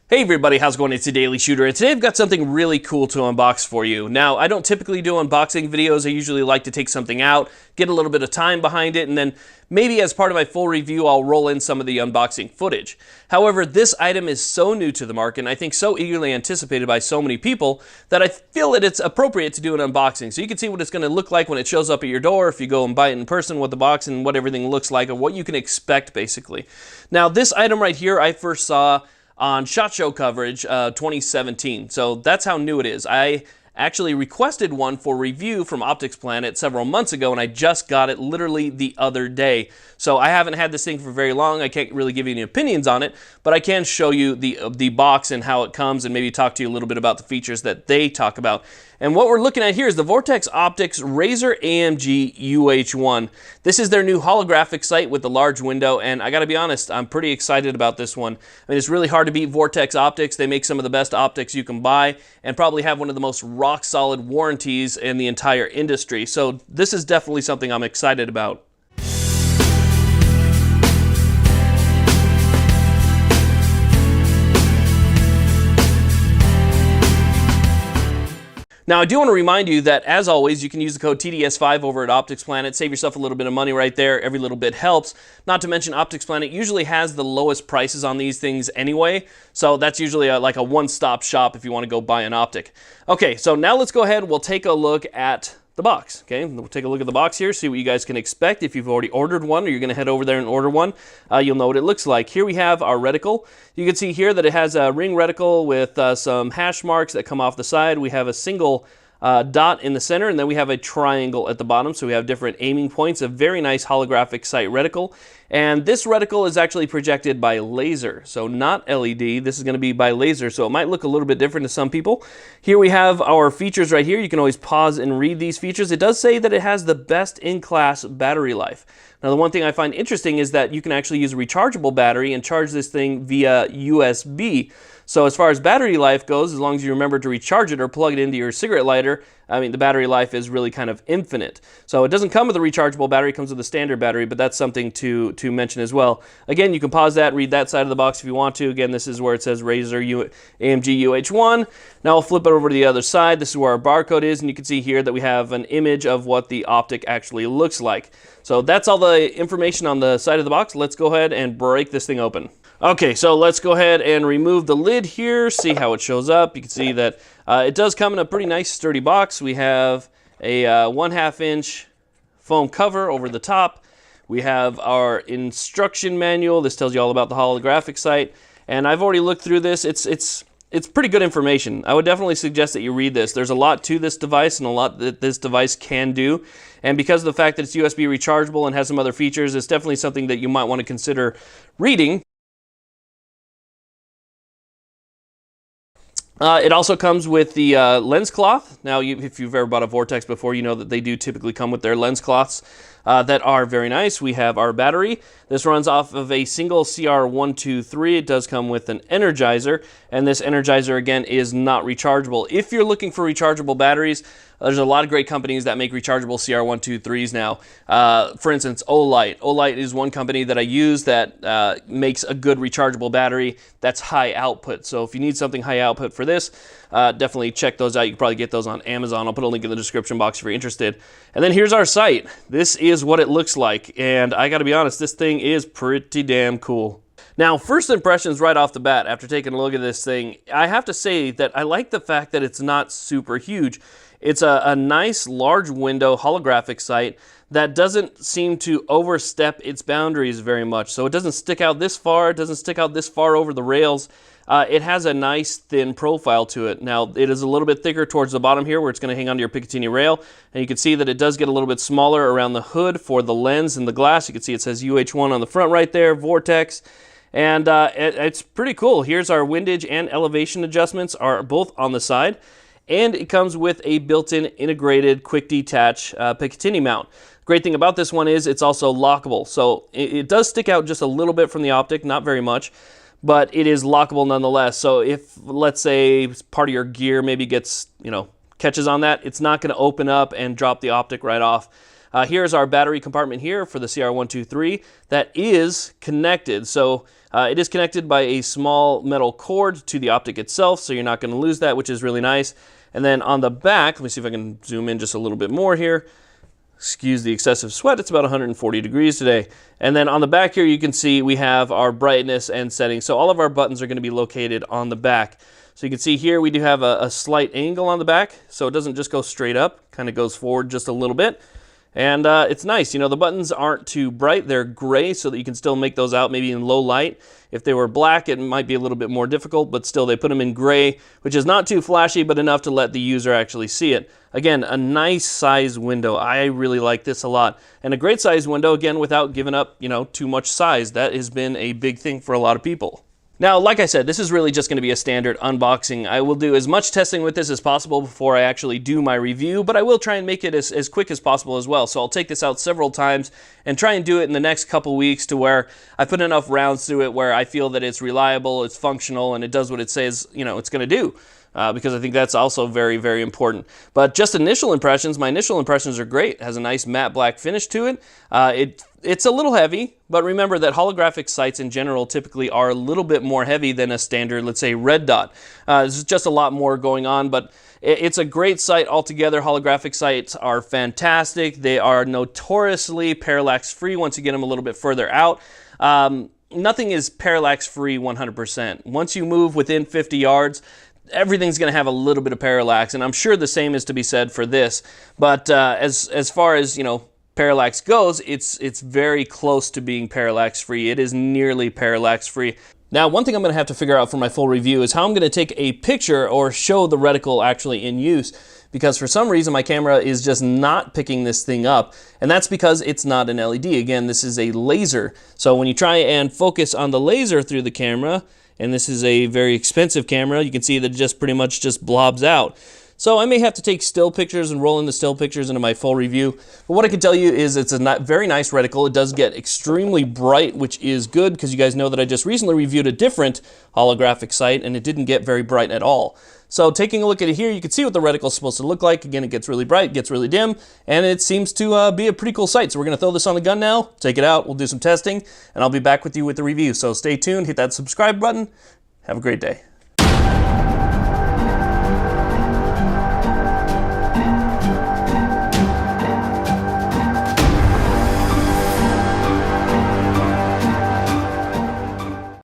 Hey everybody, how's it going? It's a Daily Shooter, and today I've got something really cool to unbox for you. Now, I don't typically do unboxing videos. I usually like to take something out, get a little bit of time behind it, and then maybe as part of my full review, I'll roll in some of the unboxing footage. However, this item is so new to the market, and I think so eagerly anticipated by so many people, that I feel that it's appropriate to do an unboxing. So you can see what it's going to look like when it shows up at your door, if you go and buy it in person, what the box and what everything looks like, and what you can expect, basically. Now, this item right here, I first saw on SHOT Show coverage 2017. So that's how new it is. I actually requested one for review from Optics Planet several months ago, and I just got it literally the other day. So I haven't had this thing for very long. I can't really give you any opinions on it, but I can show you the box and how it comes, and maybe talk to you a little bit about the features that they talk about. And what we're looking at here is the Vortex Optics Razor AMG UH-1. This is their new holographic sight with the large window, and I gotta be honest, I'm pretty excited about this one. I mean, it's really hard to beat Vortex Optics. They make some of the best optics you can buy, and probably have one of the most rock-solid warranties in the entire industry. So this is definitely something I'm excited about. Now, I do want to remind you that, as always, you can use the code TDS5 over at Optics Planet. Save yourself a little bit of money right there. Every little bit helps. Not to mention, Optics Planet usually has the lowest prices on these things anyway, so that's usually like a one-stop shop if you want to go buy an optic. Okay, so now let's go ahead. We'll take a look at the box. Okay, we'll take a look at the box here, see what you guys can expect. If you've already ordered one, or you're going to head over there and order one, you'll know what it looks like. Here we have our reticle. You can see here that it has a ring reticle with some hash marks that come off the side. We have a single dot in the center, and then we have a triangle at the bottom, so we have different aiming points. A very nice holographic sight reticle, and this reticle is actually projected by laser, so not LED. This is going to be by laser, so it might look a little bit different to some people. Here we have our features right here. You can always pause and read these features. It does say that it has the best in class battery life. Now, the one thing I find interesting is that you can actually use a rechargeable battery and charge this thing via USB. So as far as battery life goes, as long as you remember to recharge it or plug it into your cigarette lighter, I mean, the battery life is really kind of infinite. So it doesn't come with a rechargeable battery, it comes with a standard battery, but that's something to mention as well. Again, you can pause that, read that side of the box if you want to. Again, this is where it says Razor AMG UH-1. Now I'll flip it over to the other side. This is where our barcode is, and you can see here that we have an image of what the optic actually looks like. So that's all the information on the side of the box. Let's go ahead and break this thing open. Okay, so let's go ahead and remove the lid here, see how it shows up. You can see that it does come in a pretty nice sturdy box. We have a 1/2 inch foam cover over the top. We have our instruction manual. This tells you all about the holographic sight. And I've already looked through this. It's pretty good information. I would definitely suggest that you read this. There's a lot to this device and a lot that this device can do. And because of the fact that it's USB rechargeable and has some other features, it's definitely something that you might want to consider reading. It also comes with the lens cloth. Now, if you've ever bought a Vortex before, you know that they do typically come with their lens cloths that are very nice. We have our battery. This runs off of a single CR123. It does come with an energizer, and this energizer, again, is not rechargeable. If you're looking for rechargeable batteries, there's a lot of great companies that make rechargeable CR123s now. For instance, Olight. Olight is one company that I use that makes a good rechargeable battery that's high output. So if you need something high output for this, definitely check those out. You can probably get those on Amazon. I'll put a link in the description box if you're interested. And then here's our sight. This is what it looks like, and I gotta be honest, this thing is pretty damn cool. Now, first impressions right off the bat, after taking a look at this thing, I have to say that I like the fact that it's not super huge. It's a nice large window holographic sight that doesn't seem to overstep its boundaries very much. So it doesn't stick out this far, it doesn't stick out this far over the rails. It has a nice thin profile to it. Now, it is a little bit thicker towards the bottom here where it's going to hang onto your Picatinny rail. And you can see that it does get a little bit smaller around the hood for the lens and the glass. You can see it says UH-1 on the front right there, Vortex. And it's pretty cool. Here's our windage and elevation adjustments are both on the side. And it comes with a built-in integrated quick detach Picatinny mount. Great thing about this one is it's also lockable. So it does stick out just a little bit from the optic, not very much, but it is lockable nonetheless. So if, let's say, part of your gear maybe gets, catches on that, it's not going to open up and drop the optic right off. Here's our battery compartment here for the CR123 that is connected. So it is connected by a small metal cord to the optic itself, so you're not going to lose that, which is really nice. And then on the back, let me see if I can zoom in just a little bit more here. Excuse the excessive sweat, it's about 140 degrees today. And then on the back here, you can see we have our brightness and settings. So all of our buttons are going to be located on the back. So you can see here we do have a slight angle on the back, so it doesn't just go straight up, kind of goes forward just a little bit. And it's nice, you know, the buttons aren't too bright, they're gray so that you can still make those out maybe in low light. If they were black, it might be a little bit more difficult, but still they put them in gray, which is not too flashy, but enough to let the user actually see it. Again, a nice size window. I really like this a lot. And a great size window, again, without giving up, you know, too much size. That has been a big thing for a lot of people. Now, like I said, this is really just going to be a standard unboxing. I will do as much testing with this as possible before I actually do my review, but I will try and make it as quick as possible as well. So I'll take this out several times and try and do it in the next couple weeks to where I put enough rounds through it where I feel that it's reliable, it's functional, and it does what it says, you know, it's going to do. Because I think that's also very, very important. But just initial impressions, my initial impressions are great. It has a nice matte black finish to it. It's a little heavy, but remember that holographic sights in general typically are a little bit more heavy than a standard, let's say, red dot. There's just a lot more going on, but it's a great sight altogether. Holographic sights are fantastic. They are notoriously parallax-free once you get them a little bit further out. Nothing is parallax-free 100%. Once you move within 50 yards, everything's going to have a little bit of parallax, and I'm sure the same is to be said for this. But as far as, you know, parallax goes, it's very close to being parallax free. It is nearly parallax free. Now, one thing I'm going to have to figure out for my full review is how I'm going to take a picture or show the reticle actually in use, because for some reason my camera is just not picking this thing up, and that's because it's not an LED. Again, this is a laser. So when you try and focus on the laser through the camera, and this is a very expensive camera, you can see that it just pretty much just blobs out. So I may have to take still pictures and roll in the still pictures into my full review. But what I can tell you is it's a very nice reticle. It does get extremely bright, which is good because you guys know that I just recently reviewed a different holographic sight and it didn't get very bright at all. So taking a look at it here, you can see what the reticle is supposed to look like. Again, it gets really bright, gets really dim, and it seems to be a pretty cool sight. So we're going to throw this on the gun now, take it out, we'll do some testing, and I'll be back with you with the review. So stay tuned, hit that subscribe button. Have a great day.